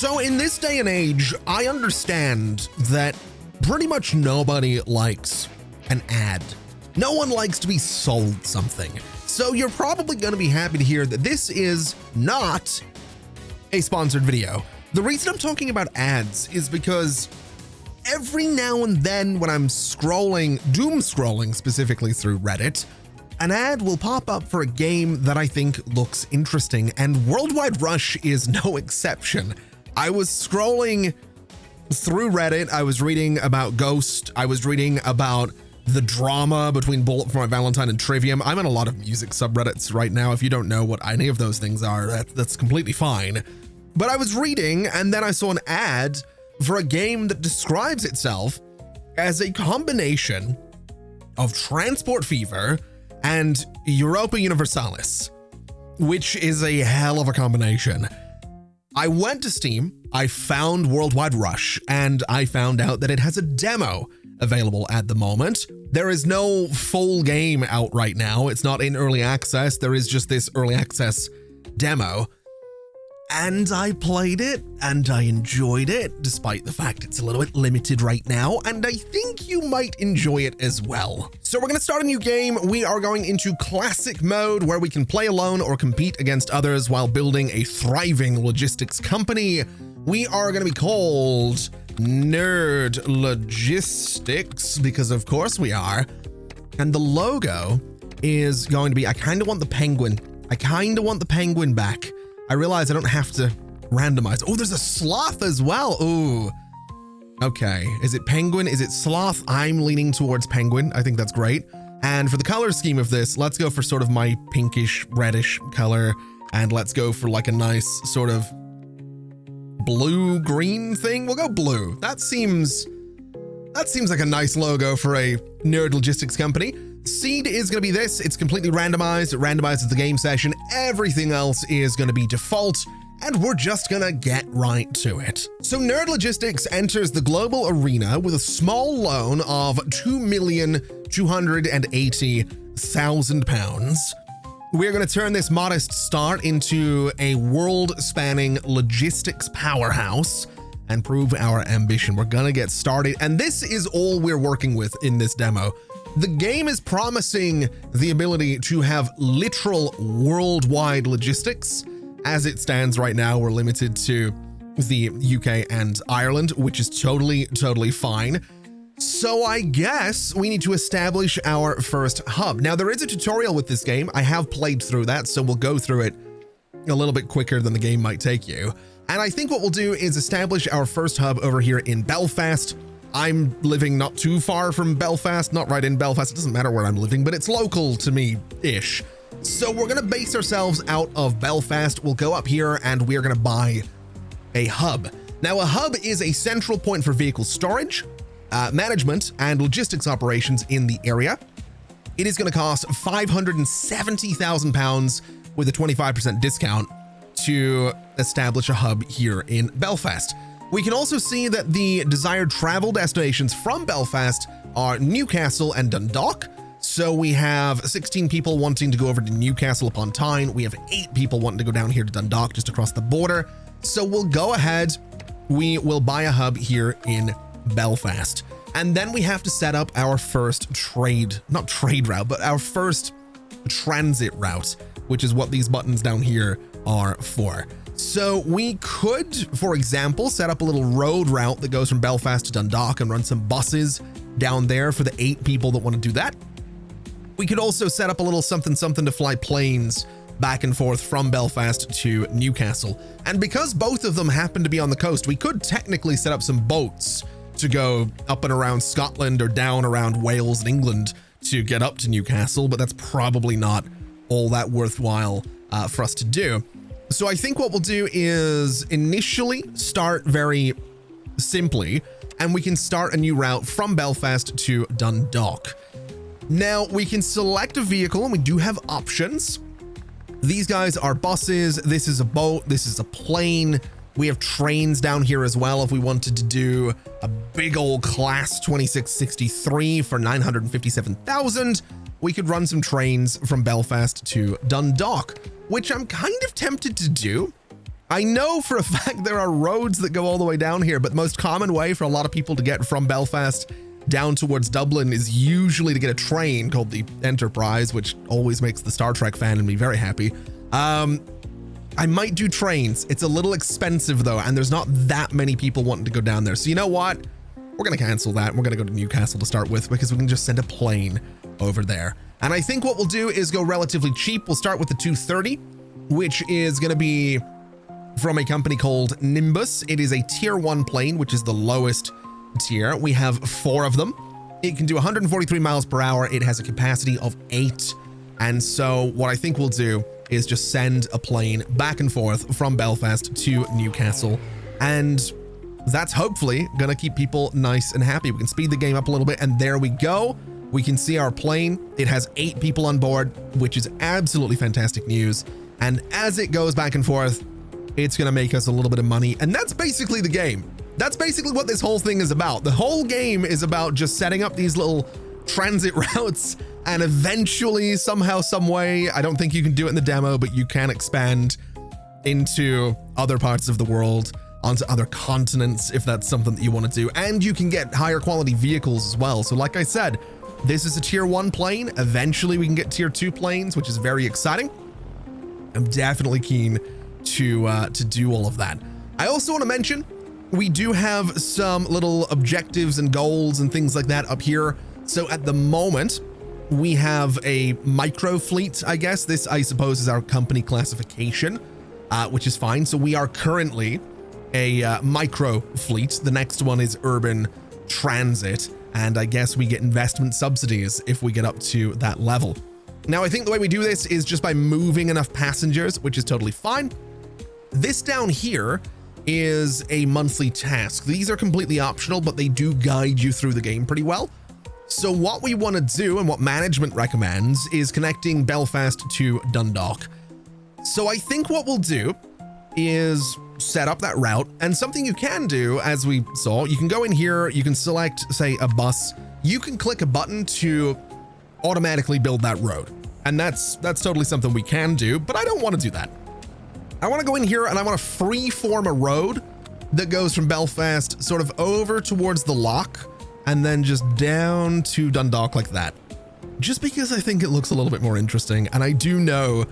So in this day and age, I understand that pretty much nobody likes an ad. No one likes to be sold something. So you're probably going to be happy to hear that this is not a sponsored video. The reason I'm talking about ads is because every now and then when I'm scrolling, doom scrolling specifically through Reddit, an ad will pop up for a game that I think looks interesting, and Worldwide Rush is no exception. I was scrolling through Reddit, I was reading about Ghost, I was reading about the drama between Bullet for My Valentine and Trivium. I'm in a lot of music subreddits right now. If you don't know what any of those things are, that's completely fine. But I was reading, and then I saw an ad for a game that describes itself as a combination of Transport Fever and Europa Universalis, which is a hell of a combination. I went to Steam, I found Worldwide Rush, and I found out that it has a demo available at the moment. There is no full game out right now. It's not in early access. There is just this early access demo. And I played it and I enjoyed it, despite the fact it's a little bit limited right now, and I think you might enjoy it as well. So we're going to start a new game. We are going into classic mode where we can play alone or compete against others while building a thriving logistics company. We are going to be called Nerd Logistics because of course we are. And the logo is going to be, I kind of want the penguin. Back. I realize I don't have to randomize. Oh, there's a sloth as well. Ooh. Okay. Is it penguin? Is it sloth? I'm leaning towards penguin. I think that's great. And for the color scheme of this, let's go for sort of my pinkish reddish color. And let's go for like a nice sort of blue green thing. We'll go blue. That seems like a nice logo for a nerd logistics company. Seed is going to be this. It's completely randomized. It randomizes the game session. Everything else is going to be default, and we're just going to get right to it. So Nerd Logistics enters the global arena with a small loan of £2,280,000. We're going to turn this modest start into a world-spanning logistics powerhouse and prove our ambition. We're going to get started, and this is all we're working with in this demo. The game is promising the ability to have literal worldwide logistics. As it stands right now, we're limited to the UK and Ireland, which is totally fine. So I guess we need to establish our first hub. Now, there is a tutorial with this game. I have played through that, so we'll go through it a little bit quicker than the game might take you. And I think what we'll do is establish our first hub over here in Belfast. I'm living not too far from Belfast, not right in Belfast. It doesn't matter where I'm living, but it's local to me-ish. So we're going to base ourselves out of Belfast. We'll go up here and we're going to buy a hub. Now, a hub is a central point for vehicle storage, management, and logistics operations in the area. It is going to cost £570,000 with a 25% discount to establish a hub here in Belfast. We can also see that the desired travel destinations from Belfast are Newcastle and Dundalk. So we have 16 people wanting to go over to Newcastle upon Tyne. We have 8 people wanting to go down here to Dundalk, just across the border. So we'll go ahead. We will buy a hub here in Belfast. And then we have to set up our first not trade route, but our first transit route, which is what these buttons down here are for. So we could, for example, set up a little road route that goes from Belfast to Dundalk and run some buses down there for the 8 people that want to do that. We could also set up a little something to fly planes back and forth from Belfast to Newcastle. And because both of them happen to be on the coast, we could technically set up some boats to go up and around Scotland or down around Wales and England to get up to Newcastle, but that's probably not all that worthwhile for us to do. So I think what we'll do is initially start very simply, and we can start a new route from Belfast to Dundalk. Now we can select a vehicle, and we do have options. These guys are buses. This is a boat. This is a plane. We have trains down here as well. If we wanted to do a big old class 2663 for 957,000, we could run some trains from Belfast to Dundalk, which I'm kind of tempted to do. I know for a fact there are roads that go all the way down here, but the most common way for a lot of people to get from Belfast down towards Dublin is usually to get a train called the Enterprise, which always makes the Star Trek fan in me very happy. I might do trains. It's a little expensive though, and there's not that many people wanting to go down there. So you know what? We're going to cancel that. We're going to go to Newcastle to start with because we can just send a plane over there. And I think what we'll do is go relatively cheap. We'll start with the 230, which is going to be from a company called Nimbus. It is a tier 1 plane, which is the lowest tier. We have 4 of them. It can do 143 miles per hour. It has a capacity of 8. And so what I think we'll do is just send a plane back and forth from Belfast to Newcastle. And that's hopefully going to keep people nice and happy. We can speed the game up a little bit, and there we go. We can see our plane. It has 8 people on board, which is absolutely fantastic news. And as it goes back and forth, it's going to make us a little bit of money. And that's basically the game. That's basically what this whole thing is about. The whole game is about just setting up these little transit routes, and eventually, somehow, some way, I don't think you can do it in the demo, but you can expand into other parts of the world, onto other continents, if that's something that you want to do. And you can get higher quality vehicles as well. So like I said, this is a tier 1 plane. Eventually we can get tier 2 planes, which is very exciting. I'm definitely keen to do all of that. I also want to mention, we do have some little objectives and goals and things like that up here. So at the moment, we have a micro fleet, I guess. This, I suppose, is our company classification, which is fine. So we are currently a micro fleet. The next one is urban transit, and I guess we get investment subsidies if we get up to that level. Now, I think the way we do this is just by moving enough passengers, which is totally fine. This down here is a monthly task. These are completely optional, but they do guide you through the game pretty well. So what we want to do, and what management recommends, is connecting Belfast to Dundalk. So I think what we'll do is set up that route, and something you can do, as we saw, you can go in here, you can select, say, a bus, you can click a button to automatically build that road, and that's totally something we can do, but I don't want to do that. I want to go in here and I want to free-form a road that goes from Belfast sort of over towards the lock and then just down to Dundalk like that, just because I think it looks a little bit more interesting. And I do know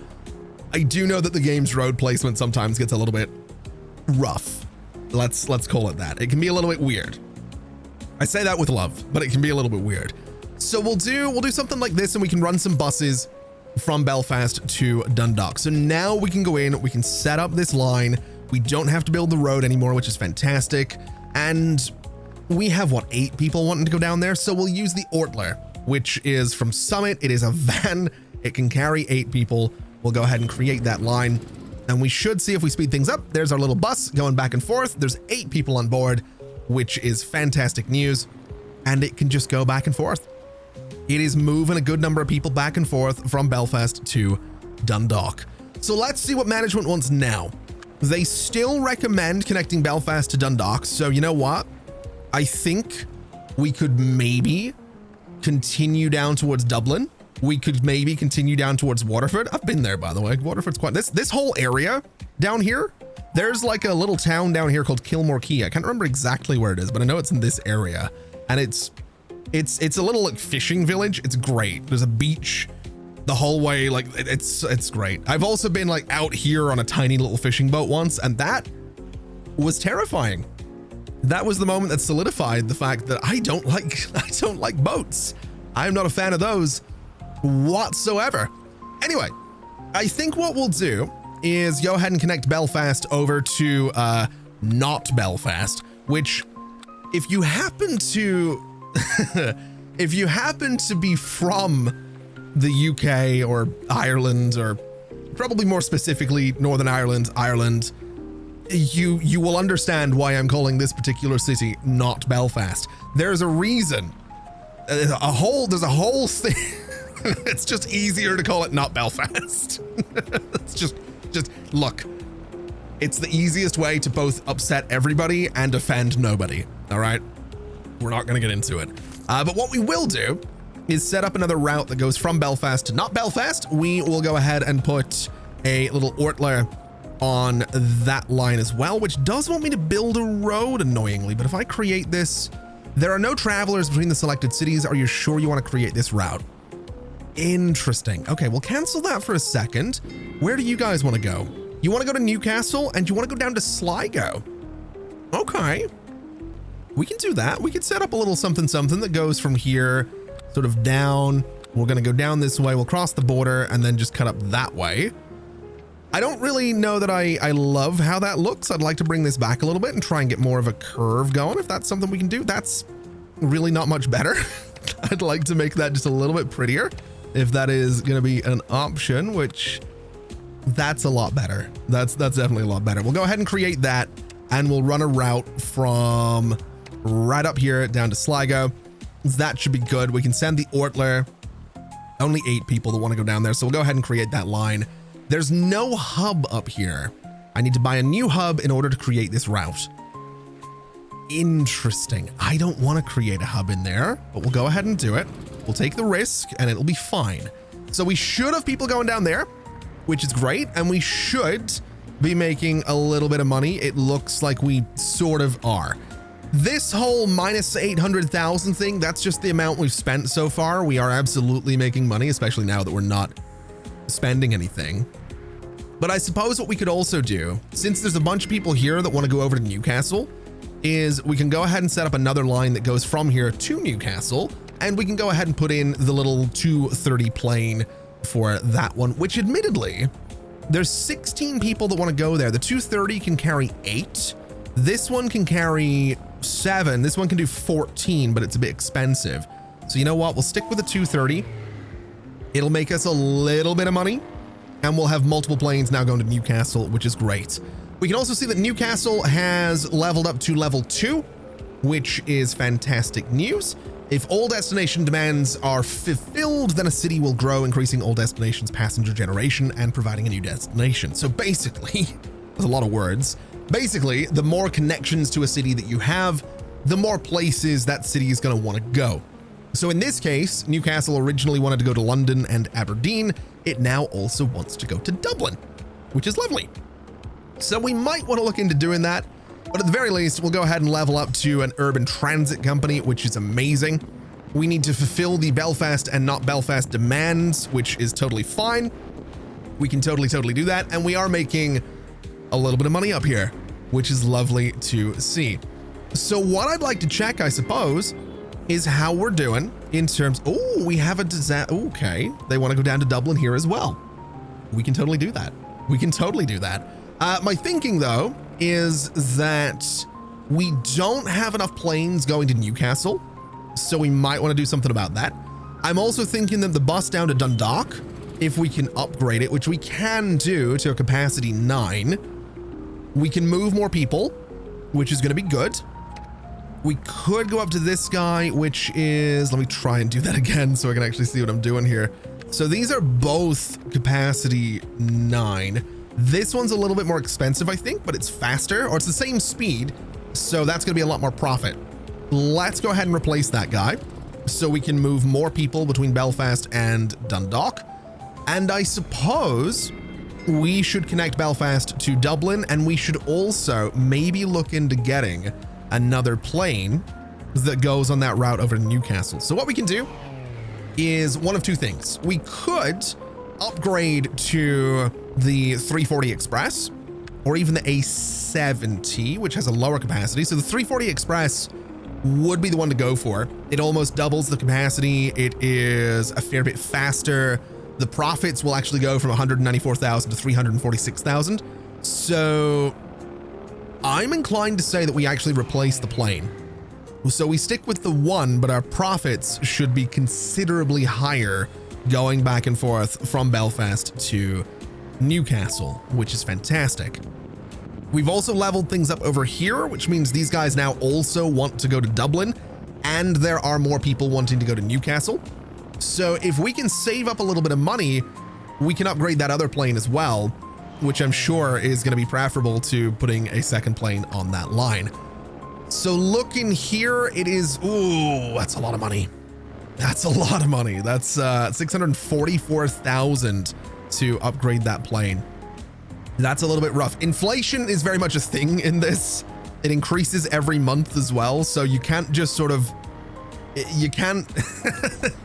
that the game's road placement sometimes gets a little bit rough. Let's call it that. It can be a little bit weird. I say that with love, but it can be a little bit weird. So we'll do something like this, and we can run some buses from Belfast to Dundalk. So now we can go in, we can set up this line. We don't have to build the road anymore, which is fantastic. And we have, what, 8 people wanting to go down there? So we'll use the Ortler, which is from Summit. It is a van. It can carry 8 people. We'll go ahead and create that line, and we should see if we speed things up. There's our little bus going back and forth. There's 8 people on board, which is fantastic news, and it can just go back and forth. It is moving a good number of people back and forth from Belfast to Dundalk. So let's see what management wants now. They still recommend connecting Belfast to Dundalk. So you know what? I think we could maybe continue down towards Dublin. We could maybe continue down towards Waterford. I've been there, by the way. Waterford's quite, this whole area down here, there's like a little town down here called Kilmore Key. I can't remember exactly where it is, but I know it's in this area, and it's a little like fishing village. It's great. There's a beach the whole way. Like it's great. I've also been like out here on a tiny little fishing boat once, and that was terrifying. That was the moment that solidified the fact that I don't like boats. I'm not a fan of those whatsoever. Anyway, I think what we'll do is go ahead and connect Belfast over to not Belfast, which if you happen to if you happen to be from the UK or Ireland, or probably more specifically Northern Ireland, you will understand why I'm calling this particular city not Belfast. There's a reason. There's a whole thing. It's just easier to call it not Belfast. It's just look. It's the easiest way to both upset everybody and offend nobody. All right, we're not going to get into it. But what we will do is set up another route that goes from Belfast to not Belfast. We will go ahead and put a little Ortler on that line as well, which does want me to build a road annoyingly. But if I create this, there are no travelers between the selected cities. Are you sure you want to create this route? Interesting. Okay, we'll cancel that for a second. Where do you guys want to go? You want to go to Newcastle and you want to go down to Sligo? Okay, we can do that. We could set up a little something that goes from here sort of down. We're going to go down this way. We'll cross the border and then just cut up that way. I don't really know that I love how that looks. I'd like to bring this back a little bit and try and get more of a curve going. If that's something we can do, that's really not much better. I'd like to make that just a little bit prettier. If that is going to be an option, which that's a lot better. That's definitely a lot better. We'll go ahead and create that and we'll run a route from right up here down to Sligo. That should be good. We can send the Ortler. Only 8 people that want to go down there. So we'll go ahead and create that line. There's no hub up here. I need to buy a new hub in order to create this route. Interesting. I don't want to create a hub in there, but we'll go ahead and do it. We'll take the risk and it'll be fine. So we should have people going down there, which is great. And we should be making a little bit of money. It looks like we sort of are. This whole minus 800,000 thing, that's just the amount we've spent so far. We are absolutely making money, especially now that we're not spending anything. But I suppose what we could also do, since there's a bunch of people here that want to go over to Newcastle, is we can go ahead and set up another line that goes from here to Newcastle, and we can go ahead and put in the little 230 plane for that one, which admittedly, there's 16 people that want to go there. The 230 can carry 8. This one can carry 7. This one can do 14, but it's a bit expensive. So you know what? We'll stick with the 230. It'll make us a little bit of money, and we'll have multiple planes now going to Newcastle, which is great. We can also see that Newcastle has leveled up to level 2, which is fantastic news. If all destination demands are fulfilled, then a city will grow, increasing all destinations' passenger generation and providing a new destination. So basically, there's a lot of words. Basically, the more connections to a city that you have, the more places that city is going to want to go. So in this case, Newcastle originally wanted to go to London and Aberdeen. It now also wants to go to Dublin, which is lovely. So we might want to look into doing that, but at the very least, we'll go ahead and level up to an urban transit company, which is amazing. We need to fulfill the Belfast and not Belfast demands, which is totally fine. We can totally do that. And we are making a little bit of money up here, which is lovely to see. So what I'd like to check, I suppose, is how we're doing in terms. Oh, we have a disaster. Okay, they want to go down to Dublin here as well. We can totally do that. We can totally do that. My thinking though is that we don't have enough planes going to Newcastle, so we might want to do something about that. I'm also thinking that the bus down to Dundalk, if we can upgrade it, which we can do to a capacity 9, we can move more people, which is going to be good. We could go up to this guy, which is, let me try and do that again so I can actually see what I'm doing here. So these are both capacity 9. This one's a little bit more expensive, I think, but it's faster, or it's the same speed. So that's going to be a lot more profit. Let's go ahead and replace that guy so we can move more people between Belfast and Dundalk. And I suppose we should connect Belfast to Dublin, and we should also maybe look into getting another plane that goes on that route over to Newcastle. So what we can do is one of two things. We could upgrade to the 340 Express or even the A70, which has a lower capacity. So the 340 Express would be the one to go for. It almost doubles the capacity. It is a fair bit faster. The profits will actually go from 194,000 to 346,000. So I'm inclined to say that we actually replace the plane. So we stick with the one, but our profits should be considerably higher going back and forth from Belfast to Newcastle, which is fantastic. We've also leveled things up over here, which means these guys now also want to go to Dublin, and there are more people wanting to go to Newcastle. So if we can save up a little bit of money, we can upgrade that other plane as well, which I'm sure is going to be preferable to putting a second plane on that line. So looking here, it is, ooh, that's a lot of money. That's a lot of money. That's 644,000 to upgrade that plane. That's a little bit rough. Inflation is very much a thing in this. It increases every month as well. So you can't just sort of, you can't,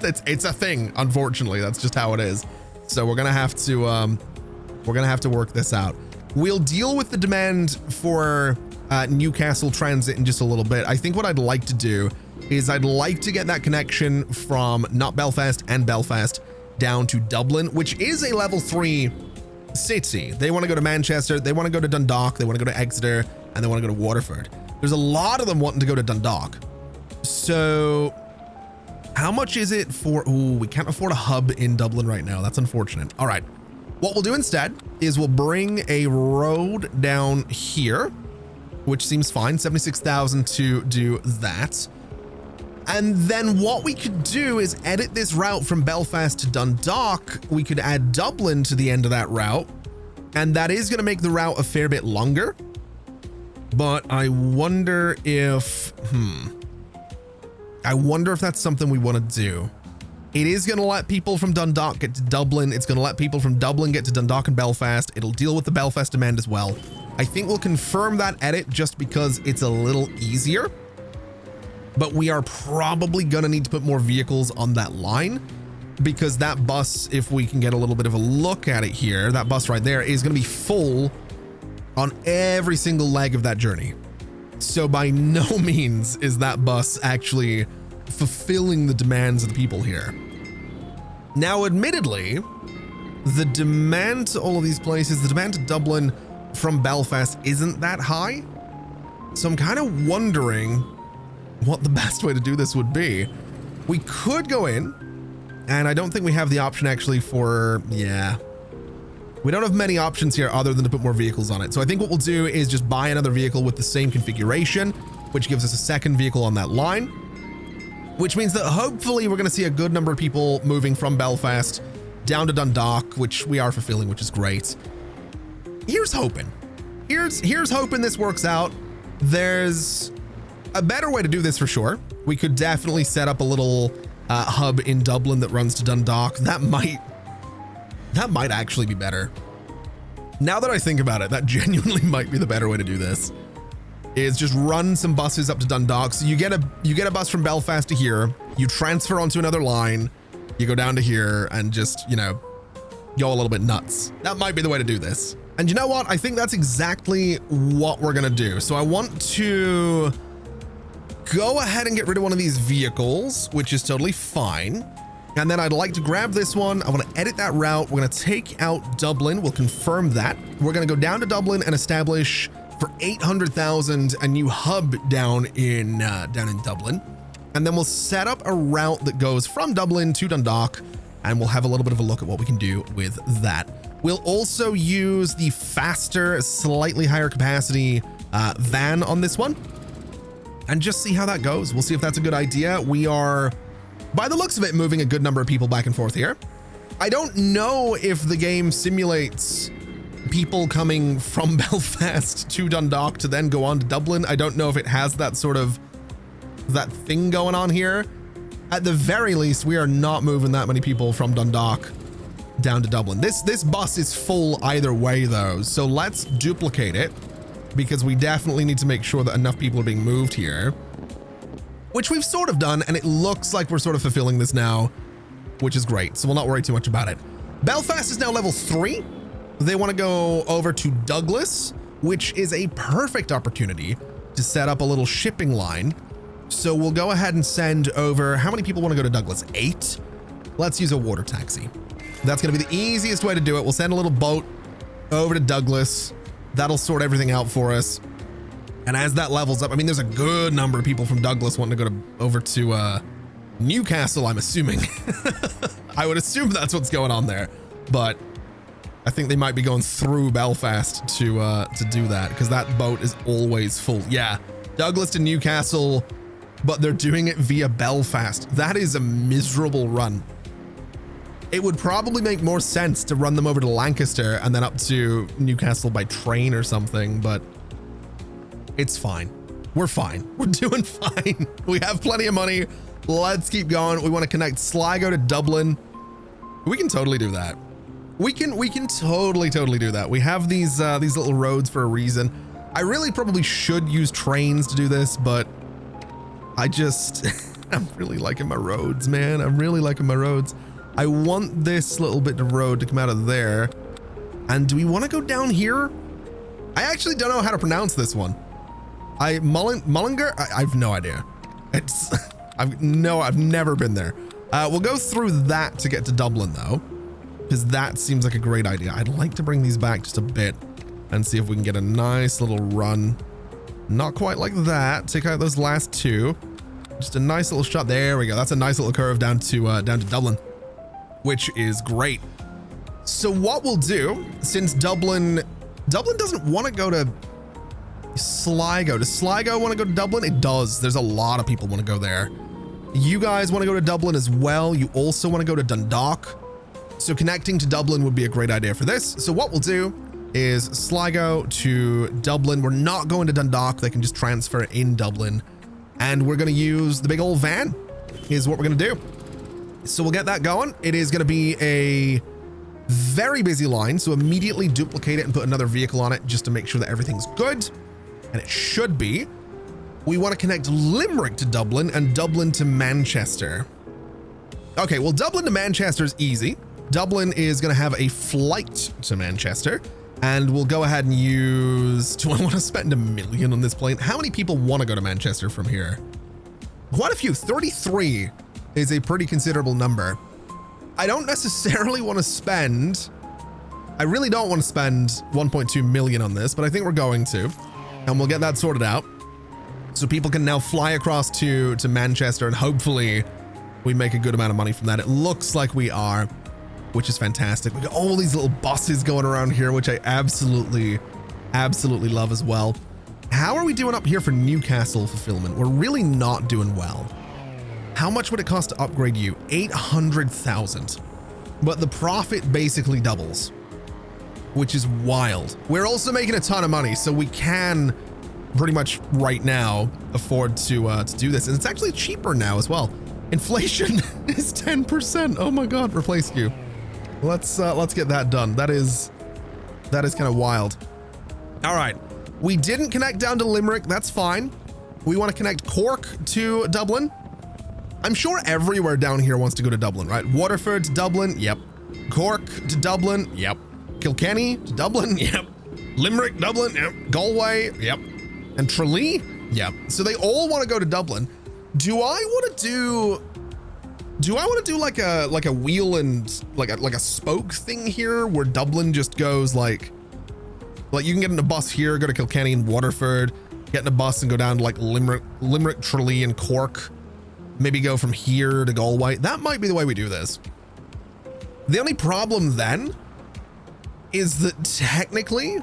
it's a thing, unfortunately. That's just how it is. So we're going to have to work this out. We'll deal with the demand for Newcastle transit in just a little bit. I think what I'd like to do is I'd like to get that connection from not Belfast and Belfast down to Dublin, which is a level 3 city. They want to go to Manchester, they want to go to Dundalk, they want to go to Exeter, and they want to go to Waterford. There's a lot of them wanting to go to Dundalk. So how much is it for, ooh, we can't afford a hub in Dublin right now. That's unfortunate. All right. What we'll do instead is we'll bring a road down here, which seems fine. 76,000 to do that. And then what we could do is edit this route from Belfast to Dundalk. We could add Dublin to the end of that route. And that is going to make the route a fair bit longer. But I wonder if, I wonder if that's something we want to do. It is going to let people from Dundalk get to Dublin. It's going to let people from Dublin get to Dundalk and Belfast. It'll deal with the Belfast demand as well. I think we'll confirm that edit just because it's a little easier. But we are probably going to need to put more vehicles on that line, because that bus, if we can get a little bit of a look at it here, that bus right there is going to be full on every single leg of that journey. So by no means is that bus actually fulfilling the demands of the people here. Now, admittedly, the demand to all of these places, the demand to Dublin from Belfast isn't that high. So I'm kind of wondering what the best way to do this would be. We could go in, and I don't think we have the option actually for, yeah. We don't have many options here other than to put more vehicles on it. So I think what we'll do is just buy another vehicle with the same configuration, which gives us a second vehicle on that line, which means that hopefully we're going to see a good number of people moving from Belfast down to Dundalk, which we are fulfilling, which is great. Here's hoping. Here's hoping this works out. There's a better way to do this for sure. We could definitely set up a little hub in Dublin that runs to Dundalk. That might actually be better. Now that I think about it, that genuinely might be the better way to do this. Is just run some buses up to Dundalk. So you get a bus from Belfast to here, you transfer onto another line, you go down to here and just, you know, go a little bit nuts. That might be the way to do this. And you know what? I think that's exactly what we're gonna do. So I want to go ahead and get rid of one of these vehicles, which is totally fine. And then I'd like to grab this one. I want to edit that route. We're going to take out Dublin. We'll confirm that. We're going to go down to Dublin and establish for 800,000 a new hub down in Dublin. And then we'll set up a route that goes from Dublin to Dundalk, and we'll have a little bit of a look at what we can do with that. We'll also use the faster, slightly higher capacity van on this one, and just see how that goes. We'll see if that's a good idea. We are, by the looks of it, moving a good number of people back and forth here. I don't know if the game simulates people coming from Belfast to Dundalk to then go on to Dublin. I don't know if it has that sort of, that thing going on here. At the very least, we are not moving that many people from Dundalk down to Dublin. This bus is full either way though. So let's duplicate it, because we definitely need to make sure that enough people are being moved here, which we've sort of done. And it looks like we're sort of fulfilling this now, which is great. So we'll not worry too much about it. Belfast is now level 3. They want to go over to Douglas, which is a perfect opportunity to set up a little shipping line. So we'll go ahead and send over, how many people want to go to Douglas? 8. Let's use a water taxi. That's going to be the easiest way to do it. We'll send a little boat over to Douglas. That'll sort everything out for us. And as that levels up, I mean, there's a good number of people from Douglas wanting to go over to Newcastle, I'm assuming. I would assume that's what's going on there, but I think they might be going through Belfast to do that, because that boat is always full. Yeah, Douglas to Newcastle, but they're doing it via Belfast. That is a miserable run. It would probably make more sense to run them over to Lancaster and then up to Newcastle by train or something, but it's fine. We're fine. We're doing fine. We have plenty of money. Let's keep going. We want to connect Sligo to Dublin. We can totally do that. We can totally do that. We have these little roads for a reason. I really probably should use trains to do this, but I just, I'm really liking my roads, man. I'm really liking my roads. I want this little bit of road to come out of there. And do we want to go down here? I actually don't know how to pronounce this one. Mullinger? I have no idea. It's, I've never been there. We'll go through that to get to Dublin though, because that seems like a great idea. I'd like to bring these back just a bit and see if we can get a nice little run. Not quite like that. Take out those last two. Just a nice little shot. There we go. That's a nice little curve down to Dublin, which is great. So what we'll do, since Dublin doesn't want to go to Sligo. Does Sligo want to go to Dublin? It does. There's a lot of people want to go there. You guys want to go to Dublin as well. You also want to go to Dundalk. So connecting to Dublin would be a great idea for this. So what we'll do is Sligo to Dublin. We're not going to Dundalk. They can just transfer in Dublin. And we're going to use the big old van is what we're going to do. So we'll get that going. It is going to be a very busy line. So immediately duplicate it and put another vehicle on it just to make sure that everything's good. And it should be. We want to connect Limerick to Dublin and Dublin to Manchester. Okay, well, Dublin to Manchester is easy. Dublin is going to have a flight to Manchester, and we'll go ahead and use, do I want to spend $1 million on this plane? How many people want to go to Manchester from here? Quite a few. 33 is a pretty considerable number. I don't necessarily want to spend, I really don't want to spend 1.2 million on this, but I think we're going to. And we'll get that sorted out so people can now fly across to Manchester, and hopefully we make a good amount of money from that. It looks like we are, which is fantastic. We got all these little buses going around here, which I absolutely love as well. How are we doing up here for Newcastle fulfillment? We're really not doing well. How much would it cost to upgrade you? 800,000. But the profit basically doubles, which is wild. We're also making a ton of money, so we can pretty much right now afford to do this. And it's actually cheaper now as well. Inflation is 10%. Oh my God, replace you. Let's get that done. That is kind of wild. All right. We didn't connect down to Limerick. That's fine. We want to connect Cork to Dublin. I'm sure everywhere down here wants to go to Dublin, right? Waterford to Dublin. Yep. Cork to Dublin. Yep. Kilkenny to Dublin. Yep. Limerick, Dublin. Yep. Galway. Yep. And Tralee. Yep. So they all want to go to Dublin. Do I want to do like a wheel and like a spoke thing here where Dublin just goes like you can get in a bus here, go to Kilkenny and Waterford, get in a bus and go down to like Limerick, Tralee and Cork, maybe go from here to Galway. That might be the way we do this. The only problem then is that technically,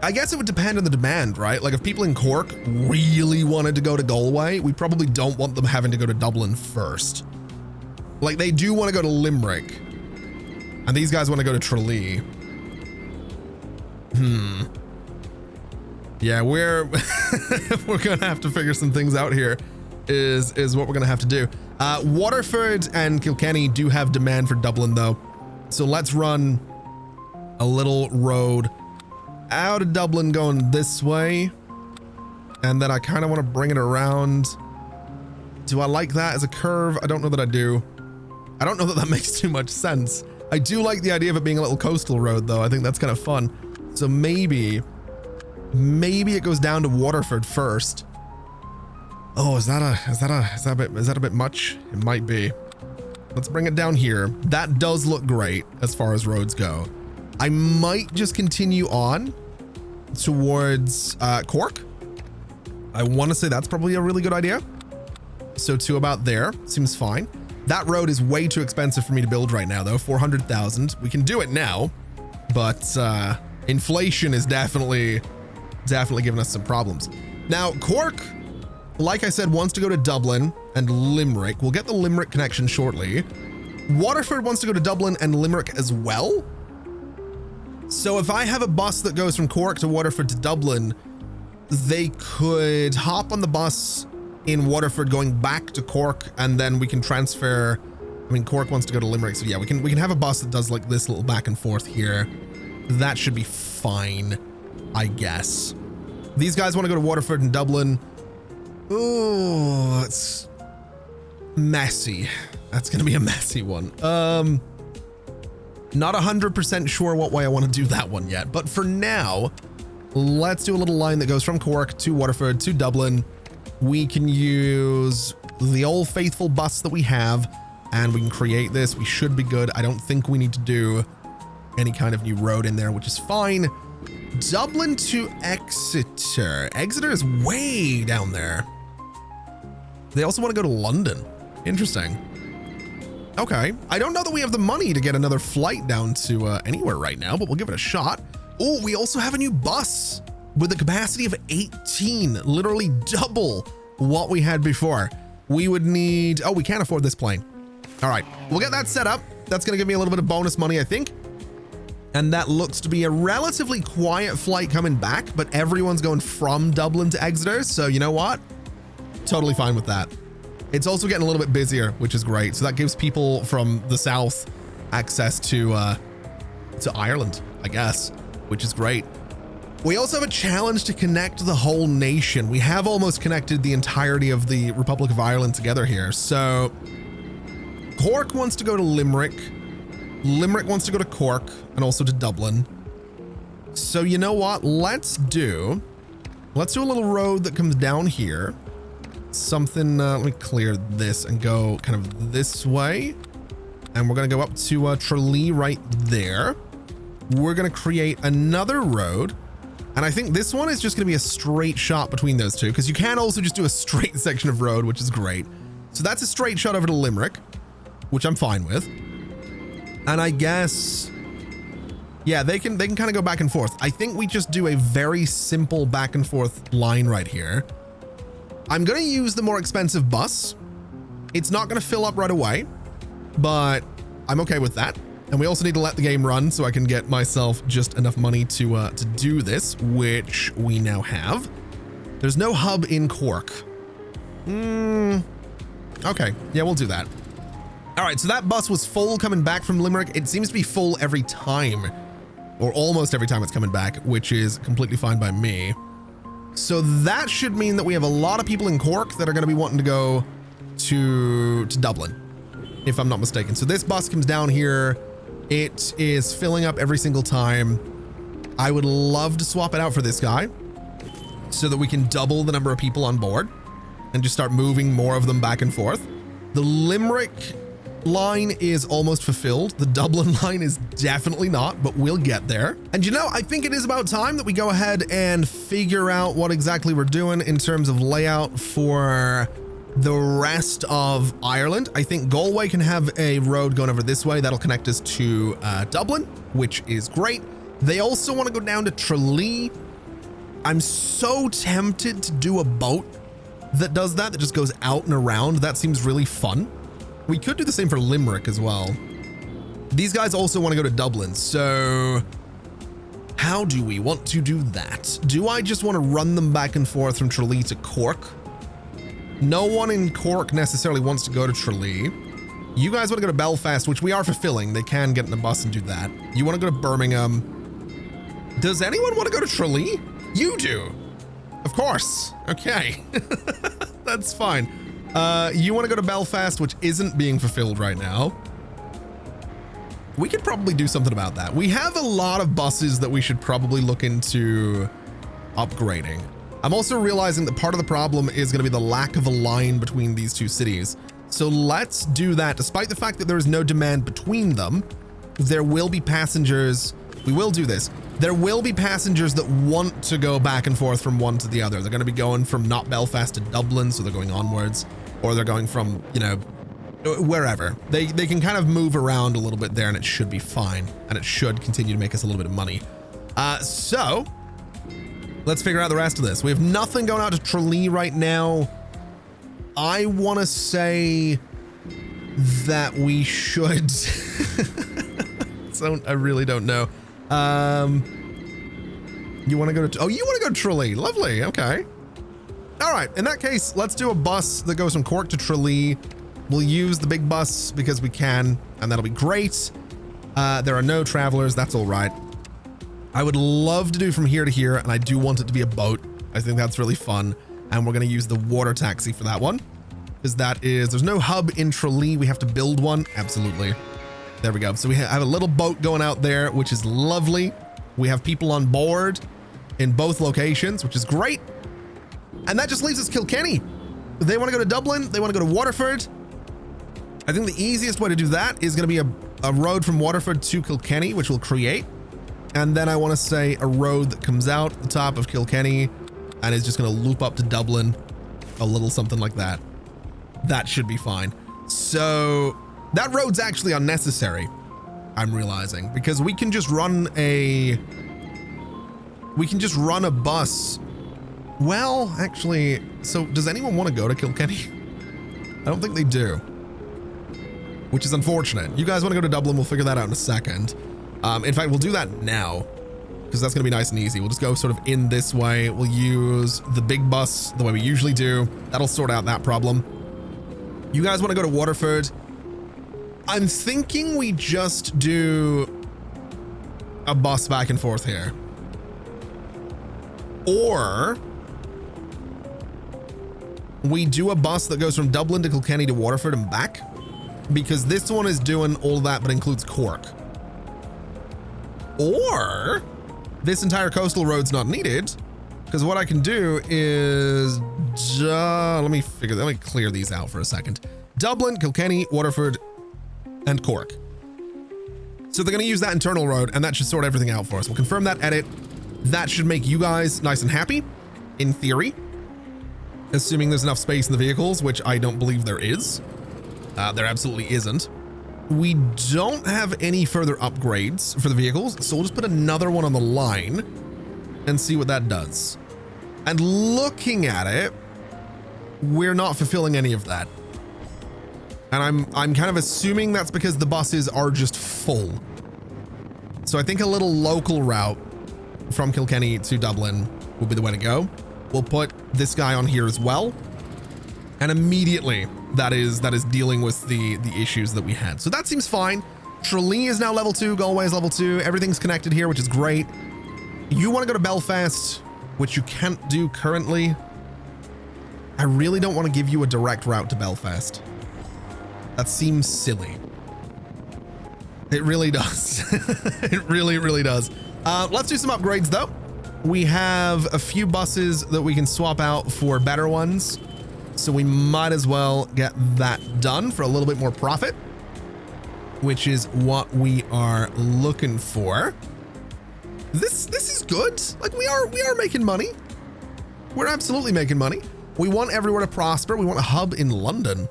I guess it would depend on the demand, right? Like if people in Cork really wanted to go to Galway, we probably don't want them having to go to Dublin first. Like they do want to go to Limerick and these guys want to go to Tralee. Yeah, we're gonna have to figure some things out here is what we're gonna have to do. Waterford and Kilkenny do have demand for Dublin though. So let's run a little road out of Dublin going this way. And then I kind of want to bring it around. Do I like that as a curve? I don't know that I do. I don't know that that makes too much sense. I do like the idea of it being a little coastal road though. I think that's kind of fun. So maybe it goes down to Waterford first. Oh, is that a bit much? It might be. Let's bring it down here. That does look great as far as roads go. I might just continue on towards Cork. I want to say that's probably a really good idea. So to about there seems fine. That road is way too expensive for me to build right now though. 400,000. We can do it now, but inflation is definitely giving us some problems. Now Cork, like I said, wants to go to Dublin and Limerick. We'll get the Limerick connection shortly. Waterford wants to go to Dublin and Limerick as well. So if I have a bus that goes from Cork to Waterford to Dublin, they could hop on the bus in Waterford going back to Cork, and then we can transfer I mean, Cork wants to go to Limerick, so yeah, we can have a bus that does like this little back and forth here. That should be fine, I guess. These guys want to go to Waterford and Dublin. Oh, it's messy. That's going to be a messy one. Not 100% sure what way I want to do that one yet, but for now, let's do a little line that goes from Cork to Waterford to Dublin. We can use the old faithful bus that we have, and we can create this. We should be good. I don't think we need to do any kind of new road in there, which is fine. Dublin to Exeter. Exeter is way down there. They also want to go to London. Interesting. Okay. I don't know that we have the money to get another flight down to anywhere right now, but we'll give it a shot. Oh, we also have a new bus with a capacity of 18, literally double what we had before. We would need, oh, we can't afford this plane. All right, we'll get that set up. That's going to give me a little bit of bonus money, I think. And that looks to be a relatively quiet flight coming back, but everyone's going from Dublin to Exeter. So you know what? Totally fine with that. It's also getting a little bit busier, which is great. So that gives people from the south access to Ireland, I guess, which is great. We also have a challenge to connect the whole nation. We have almost connected the entirety of the Republic of Ireland together here. So Cork wants to go to Limerick. Limerick wants to go to Cork and also to Dublin. So you know what? Let's do a little road that comes down here. Something, let me clear this and go kind of this way. And we're going to go up to Tralee right there. We're going to create another road. And I think this one is just going to be a straight shot between those two, because you can also just do a straight section of road, which is great. So that's a straight shot over to Limerick, which I'm fine with. And I guess, yeah, they can kind of go back and forth. I think we just do a very simple back and forth line right here. I'm going to use the more expensive bus. It's not going to fill up right away, but I'm okay with that. And we also need to let the game run so I can get myself just enough money to do this, which we now have. There's no hub in Cork. Okay, yeah, we'll do that. All right, so that bus was full coming back from Limerick. It seems to be full every time, or almost every time it's coming back, which is completely fine by me. So that should mean that we have a lot of people in Cork that are going to be wanting to go to Dublin, if I'm not mistaken. So this bus comes down here. It is filling up every single time. I would love to swap it out for this guy so that we can double the number of people on board and just start moving more of them back and forth. The Limerick line is almost fulfilled. The Dublin line is definitely not, but we'll get there. And you know, I think it is about time that we go ahead and figure out what exactly we're doing in terms of layout for the rest of Ireland. I think Galway can have a road going over this way. That'll connect us to Dublin, which is great. They also want to go down to Tralee. I'm so tempted to do a boat that does that just goes out and around. That seems really fun. We could do the same for Limerick as well. These guys also want to go to Dublin. So how do we want to do that? Do I just want to run them back and forth from Tralee to Cork? No one in Cork necessarily wants to go to Tralee. You guys want to go to Belfast, which we are fulfilling. They can get in a bus and do that. You want to go to Birmingham. Does anyone want to go to Tralee? You do. Of course. Okay. That's fine. You want to go to Belfast, which isn't being fulfilled right now. We could probably do something about that. We have a lot of buses that we should probably look into upgrading. I'm also realizing that part of the problem is going to be the lack of a line between these two cities. So let's do that. Despite the fact that there is no demand between them, there will be passengers. We will do this. There will be passengers that want to go back and forth from one to the other. They're going to be going from not Belfast to Dublin, so they're going onwards, or they're going from, you know, wherever. They can kind of move around a little bit there, and it should be fine, and it should continue to make us a little bit of money. So let's figure out the rest of this. We have nothing going out to Tralee right now. I want to say that we should. So I really don't know. You want to go to, oh, you want to go to Tralee. Lovely. Okay. All right. In that case, let's do a bus that goes from Cork to Tralee. We'll use the big bus because we can, and that'll be great. There are no travelers. That's all right. I would love to do from here to here, and I do want it to be a boat. I think that's really fun. And we're going to use the water taxi for that one. Because there's no hub in Tralee. We have to build one. Absolutely. There we go. So we have a little boat going out there, which is lovely. We have people on board in both locations, which is great. And that just leaves us Kilkenny. They want to go to Dublin. They want to go to Waterford. I think the easiest way to do that is going to be a road from Waterford to Kilkenny, which we'll create. And then I want to say a road that comes out the top of Kilkenny and is just going to loop up to Dublin, a little something like that. That should be fine. So that road's actually unnecessary, I'm realizing, because we can just run a bus. Well, actually, so does anyone want to go to Kilkenny? I don't think they do, which is unfortunate. You guys want to go to Dublin? We'll figure that out in a second. In fact, we'll do that now because that's going to be nice and easy. We'll just go sort of in this way. We'll use the big bus the way we usually do. That'll sort out that problem. You guys want to go to Waterford? I'm thinking we just do a bus back and forth here. Or we do a bus that goes from Dublin to Kilkenny to Waterford and back, because this one is doing all that but includes Cork. Or this entire coastal road's not needed, because what I can do is let me clear these out for a second. Dublin, Kilkenny, Waterford, and Cork. So they're going to use that internal road, and that should sort everything out for us. We'll confirm that edit. That should make you guys nice and happy, in theory, assuming there's enough space in the vehicles, which I don't believe there is. There absolutely isn't. We don't have any further upgrades for the vehicles, so we'll just put another one on the line and see what that does. And looking at it, we're not fulfilling any of that. And I'm kind of assuming that's because the buses are just full. So I think a little local route from Kilkenny to Dublin will be the way to go. We'll put this guy on here as well. And immediately that is dealing with the issues that we had. So that seems fine. Tralee is now level 2, Galway is level 2. Everything's connected here, which is great. You want to go to Belfast, which you can't do currently. I really don't want to give you a direct route to Belfast. That seems silly. It really does. It really, really does. Let's do some upgrades though. We have a few buses that we can swap out for better ones. So we might as well get that done for a little bit more profit, which is what we are looking for. This is good. Like we are making money. We're absolutely making money. We want everywhere to prosper. We want a hub in London.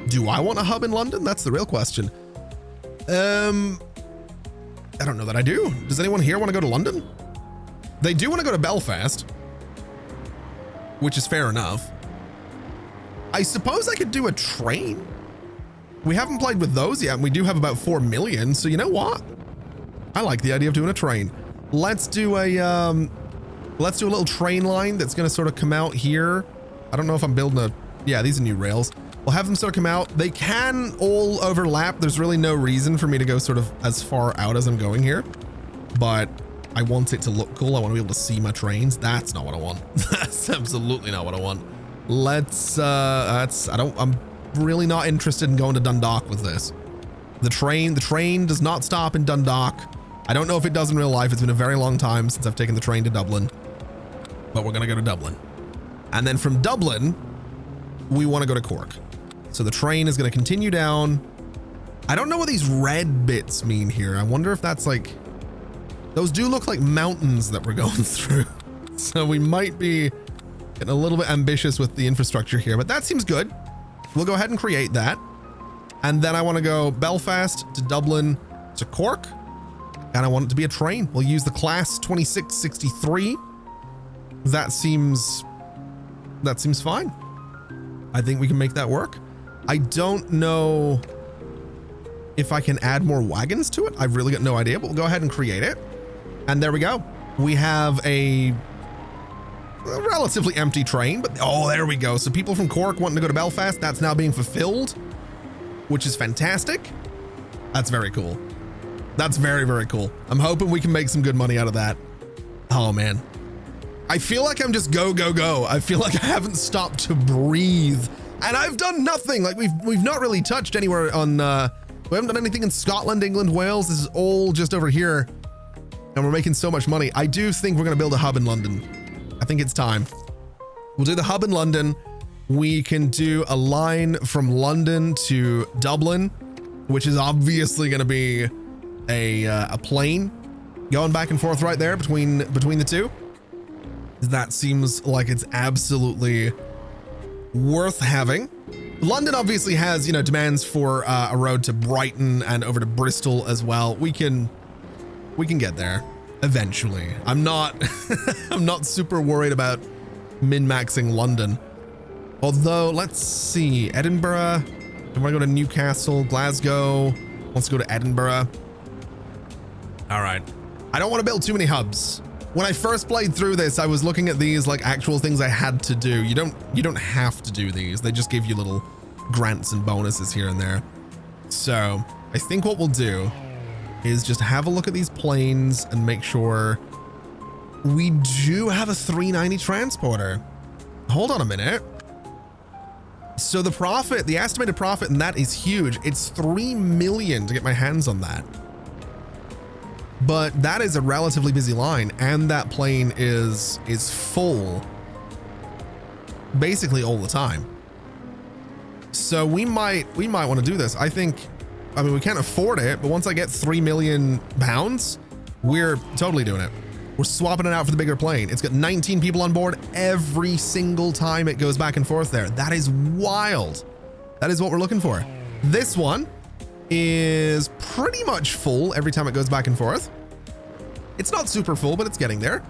Do I want a hub in London? That's the real question. I don't know that I do. Does anyone here want to go to London? They do want to go to Belfast, which is fair enough. I suppose I could do a train. We haven't played with those yet, and we do have about 4 million. So you know what? I like the idea of doing a train. Let's do a little train line that's going to sort of come out here. I don't know if I'm building yeah, these are new rails. We'll have them sort of come out. They can all overlap. There's really no reason for me to go sort of as far out as I'm going here, but I want it to look cool. I want to be able to see my trains. That's not what I want. That's absolutely not what I want. I'm really not interested in going to Dundalk with this. The train does not stop in Dundalk. I don't know if it does in real life. It's been a very long time since I've taken the train to Dublin, but we're going to go to Dublin. And then from Dublin, we want to go to Cork. So the train is going to continue down. I don't know what these red bits mean here. I wonder if that's like, those do look like mountains that we're going through. So we might be getting a little bit ambitious with the infrastructure here, but that seems good. We'll go ahead and create that. And then I want to go Belfast to Dublin to Cork. And I want it to be a train. We'll use the class 2663. That seems fine. I think we can make that work. I don't know if I can add more wagons to it. I've really got no idea, but we'll go ahead and create it. And there we go. We have a a relatively empty train, but oh, there we go. So people from Cork wanting to go to Belfast, that's now being fulfilled, which is fantastic. That's very cool. That's very, very cool. I'm hoping we can make some good money out of that. Oh man. I feel like I'm just go, go, go. I feel like I haven't stopped to breathe, and I've done nothing. Like we've not really touched anywhere on, we haven't done anything in Scotland, England, Wales. This is all just over here, and we're making so much money. I do think we're gonna build a hub in London. I think it's time. We'll do the hub in London. We can do a line from London to Dublin, which is obviously gonna be a plane going back and forth right there between the two. That seems like it's absolutely worth having. London obviously has, you know, demands for a road to Brighton and over to Bristol as well. We can get there eventually. I'm not I'm not super worried about min-maxing London. Although, let's see, Edinburgh. I want to go to Newcastle, Glasgow. Let's go to Edinburgh. All right. I don't want to build too many hubs. When I first played through this, I was looking at these like actual things I had to do. You don't have to do these. They just give you little grants and bonuses here and there. So I think what we'll do is just have a look at these planes and make sure we do have a 390 transporter. Hold on a minute. So the profit, the estimated profit, and that is huge. It's 3 million to get my hands on that. But that is a relatively busy line, and that plane is full basically all the time. So we might want to do this. I mean, we can't afford it, but once I get 3 million pounds, we're totally doing it. We're swapping it out for the bigger plane. It's got 19 people on board every single time it goes back and forth there. That is wild. That is what we're looking for. This one is pretty much full every time it goes back and forth. It's not super full, but it's getting there.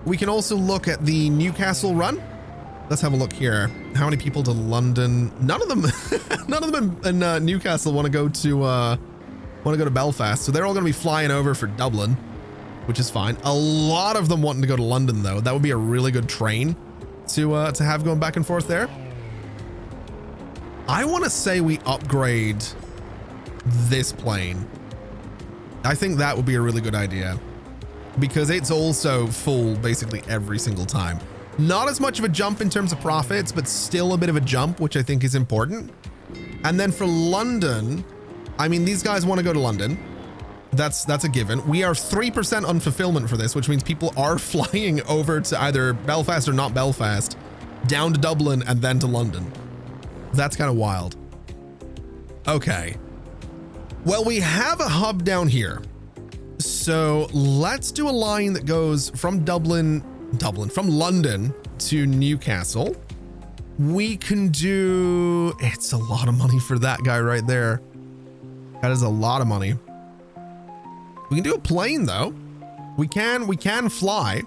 We can also look at the Newcastle run. Let's have a look here. How many people to London? None of them in Newcastle want to go to Belfast. So they're all going to be flying over for Dublin, which is fine. A lot of them wanting to go to London though. That would be a really good train to have going back and forth there. I want to say we upgrade this plane. I think that would be a really good idea because it's also full basically every single time. Not as much of a jump in terms of profits, but still a bit of a jump, which I think is important. And then for London, I mean, these guys want to go to London. That's a given. We are 3% on fulfillment for this, which means people are flying over to either Belfast or not Belfast, down to Dublin and then to London. That's kind of wild. Okay. Well, we have a hub down here. So let's do a line that goes from from London to Newcastle. We can do, it's a lot of money for that guy right there. That is a lot of money. We can do a plane though. We can fly,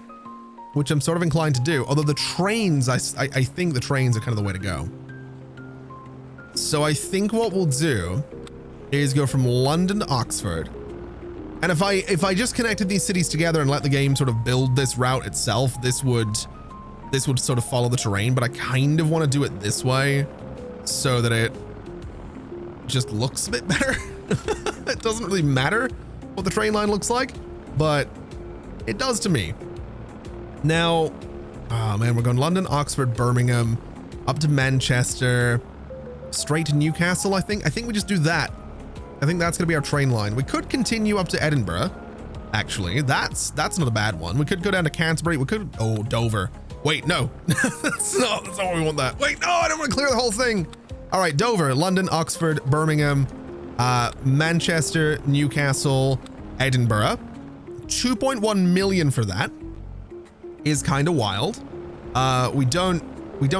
which I'm sort of inclined to do. Although the trains, I think the trains are kind of the way to go. So I think what we'll do is go from London to Oxford. And if I just connected these cities together and let the game sort of build this route itself, this would sort of follow the terrain, but I kind of want to do it this way so that it just looks a bit better. It doesn't really matter what the train line looks like, but it does to me. Now, oh man, we're going London, Oxford, Birmingham, up to Manchester, straight to Newcastle, I think. I think we just do that. I think that's gonna be our train line. We could continue up to Edinburgh. Actually, that's not a bad one. We could go down to Canterbury. We could, oh, Dover. Wait, no, that's not what we want that. Wait, no, I don't want to clear the whole thing. All right, Dover, London, Oxford, Birmingham, Manchester, Newcastle, Edinburgh. 2.1 million for that is kind of wild. We don't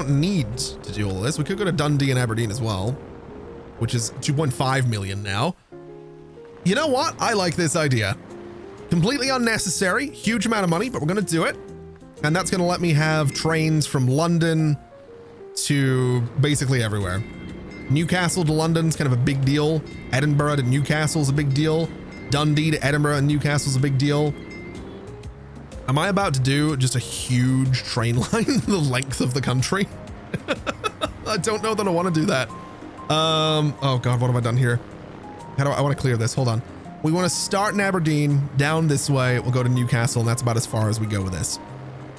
need to do all this. We could go to Dundee and Aberdeen as well, which is 2.5 million now. You know what? I like this idea. Completely unnecessary, huge amount of money, but we're going to do it. And that's going to let me have trains from London to basically everywhere. Newcastle to London's kind of a big deal. Edinburgh to Newcastle is a big deal. Dundee to Edinburgh and Newcastle is a big deal. Am I about to do just a huge train line the length of the country? I don't know that I want to do that. Oh God, what have I done here? How do I want to clear this? Hold on. We want to start in Aberdeen, down this way. We'll go to Newcastle, and that's about as far as we go with this.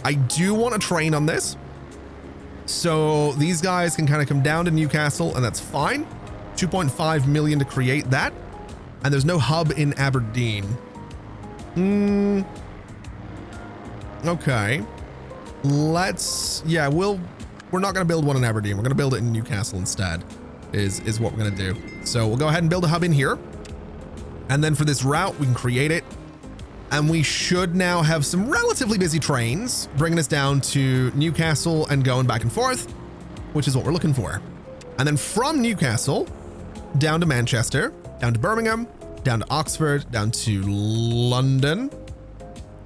I do want a train on this. So these guys can kind of come down to Newcastle, and that's fine. 2.5 million to create that. And there's no hub in Aberdeen. Okay. Yeah, we're not going to build one in Aberdeen. We're going to build it in Newcastle instead, is what we're going to do. So we'll go ahead and build a hub in here. And then for this route, we can create it. And we should now have some relatively busy trains bringing us down to Newcastle and going back and forth, which is what we're looking for. And then from Newcastle down to Manchester, down to Birmingham, down to Oxford, down to London.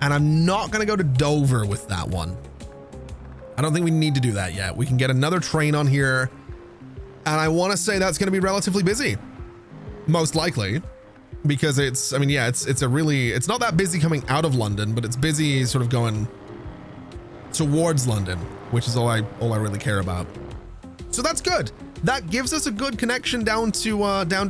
And I'm not going to go to Dover with that one. I don't think we need to do that yet. We can get another train on here. And I want to say that's going to be relatively busy. Most likely. Because it's not that busy coming out of London, but it's busy sort of going towards London, which is all I really care about. So that's good. That gives us a good connection down to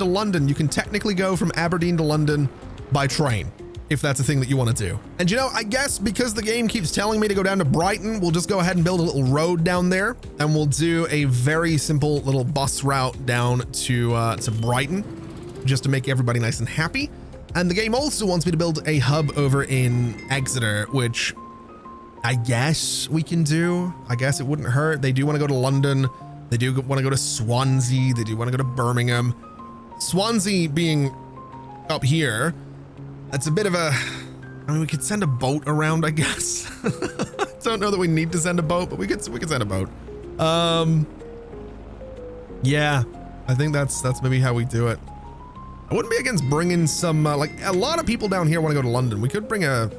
London. You can technically go from Aberdeen to London by train, if that's a thing that you want to do. And you know, I guess because the game keeps telling me to go down to Brighton, we'll just go ahead and build a little road down there, and we'll do a very simple little bus route down to Brighton, just to make everybody nice and happy. And the game also wants me to build a hub over in Exeter, which I guess we can do. I guess it wouldn't hurt. They do want to go to London. They do want to go to Swansea. They do want to go to Birmingham. Swansea being up here, that's a bit of a, I mean, we could send a boat around, I guess. I don't know that we need to send a boat, but we could send a boat. Yeah, I think that's maybe how we do it. I wouldn't be against bringing some, like a lot of people down here want to go to London. We could bring a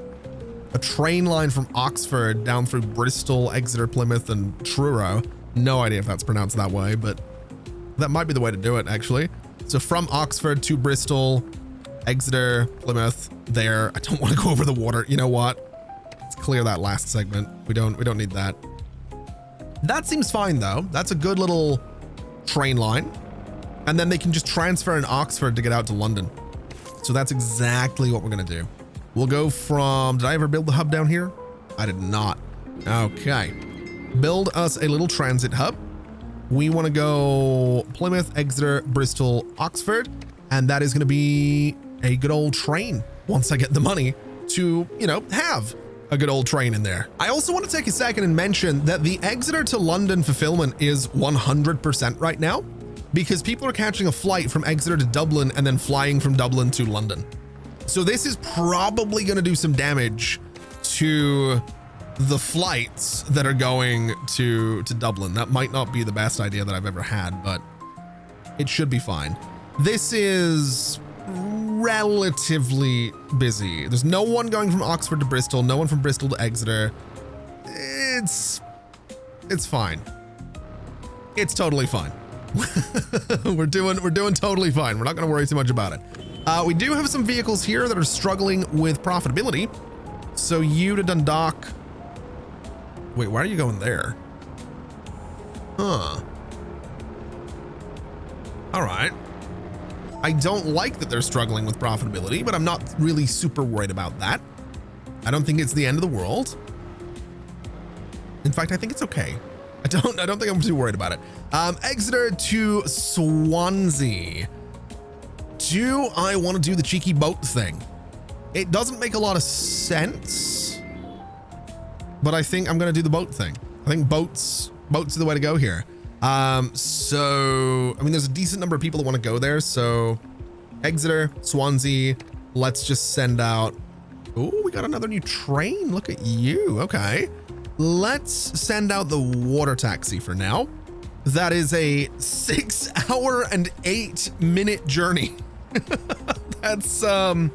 train line from Oxford down through Bristol, Exeter, Plymouth, and Truro. No idea if that's pronounced that way, but that might be the way to do it, actually. So from Oxford to Bristol, Exeter, Plymouth, there. I don't want to go over the water. You know what? Let's clear that last segment. We don't need that. That seems fine though. That's a good little train line. And then they can just transfer in Oxford to get out to London. So that's exactly what we're going to do. We'll go from, did I ever build the hub down here? I did not. Okay. Build us a little transit hub. We want to go Plymouth, Exeter, Bristol, Oxford. And that is going to be a good old train once I get the money to, you know, have a good old train in there. I also want to take a second and mention that the Exeter to London fulfillment is 100% right now, because people are catching a flight from Exeter to Dublin and then flying from Dublin to London. So this is probably going to do some damage to the flights that are going to Dublin. That might not be the best idea that I've ever had, but it should be fine. This is relatively busy. There's no one going from Oxford to Bristol, no one from Bristol to Exeter. It's fine. It's totally fine. we're doing totally fine. We're not going to worry too much about it. We do have some vehicles here that are struggling with profitability. So you to Dundalk. Wait, why are you going there? Huh. All right. I don't like that they're struggling with profitability, but I'm not really super worried about that. I don't think it's the end of the world. In fact, I think it's okay. I don't think I'm too worried about it. Exeter to Swansea. Do I want to do the cheeky boat thing? It doesn't make a lot of sense, but I think I'm going to do the boat thing. I think boats are the way to go here. So, I mean, there's a decent number of people that want to go there. So Exeter, Swansea, let's just send out. Oh, we got another new train. Look at you. Okay. Let's send out the water taxi for now. That is a 6 hour and 8 minute journey. That's a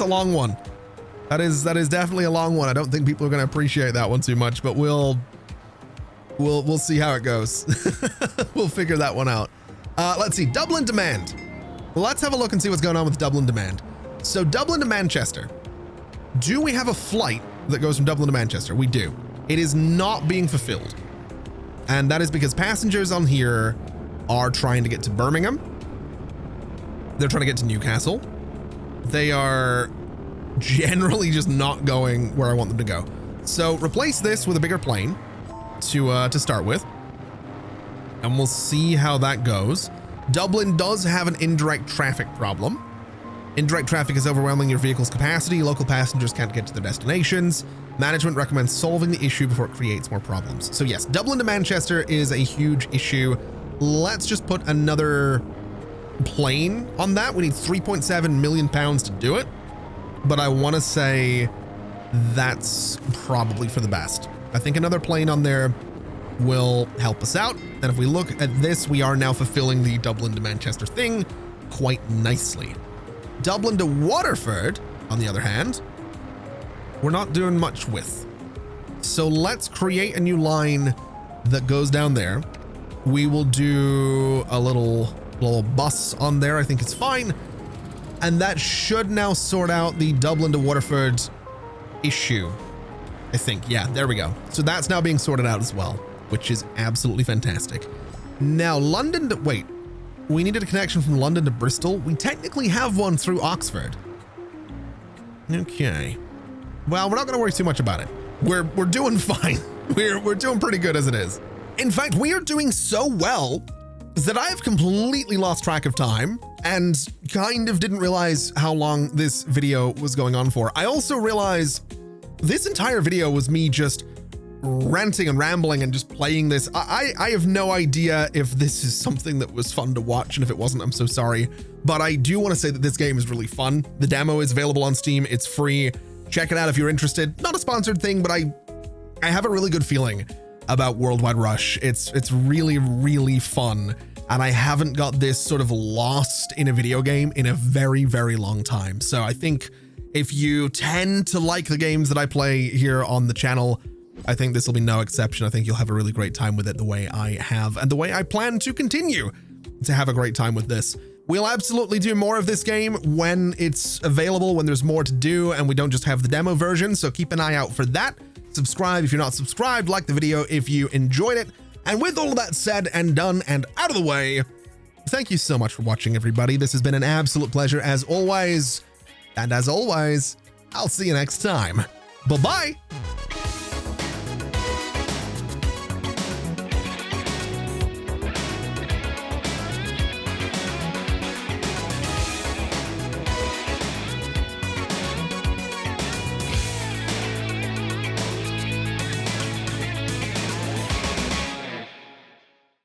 long one. That is definitely a long one. I don't think people are going to appreciate that one too much, but we'll see how it goes. We'll figure that one out. Let's see, Dublin demand. Let's have a look and see what's going on with Dublin demand. So Dublin to Manchester. Do we have a flight that goes from Dublin to Manchester? We do. It is not being fulfilled. And that is because passengers on here are trying to get to Birmingham. They're trying to get to Newcastle. They are generally just not going where I want them to go. So replace this with a bigger plane to start with. And we'll see how that goes. Dublin does have an indirect traffic problem. Indirect traffic is overwhelming your vehicle's capacity. Local passengers can't get to their destinations. Management recommends solving the issue before it creates more problems. So yes, Dublin to Manchester is a huge issue. Let's just put another plane on that. We need 3.7 million pounds to do it. But I want to say that's probably for the best. I think another plane on there will help us out. And if we look at this, we are now fulfilling the Dublin to Manchester thing quite nicely. Dublin to Waterford, on the other hand, we're not doing much with. So let's create a new line that goes down there. We will do a little bus on there. I think it's fine. And that should now sort out the Dublin to Waterford issue. I think, yeah, there we go. So that's now being sorted out as well, which is absolutely fantastic. Now London to, wait, we needed a connection from London to Bristol. We technically have one through Oxford. Okay. Well, we're not going to worry too much about it. We're doing fine. We're doing pretty good as it is. In fact, we are doing so well that I have completely lost track of time and kind of didn't realize how long this video was going on for. I also realized this entire video was me just ranting and rambling and just playing this. I have no idea if this is something that was fun to watch, and if it wasn't, I'm so sorry. But I do want to say that this game is really fun. The demo is available on Steam. It's free. Check it out if you're interested. Not a sponsored thing, but I have a really good feeling about Worldwide Rush. It's really, really fun. And I haven't got this sort of lost in a video game in a very, very long time. So I think if you tend to like the games that I play here on the channel, I think this will be no exception. I think you'll have a really great time with it the way I have, and the way I plan to continue to have a great time with this. We'll absolutely do more of this game when it's available, when there's more to do, and we don't just have the demo version. So keep an eye out for that. Subscribe if you're not subscribed, like the video if you enjoyed it. And with all of that said and done and out of the way, thank you so much for watching, everybody. This has been an absolute pleasure as always. And as always, I'll see you next time. Bye-bye.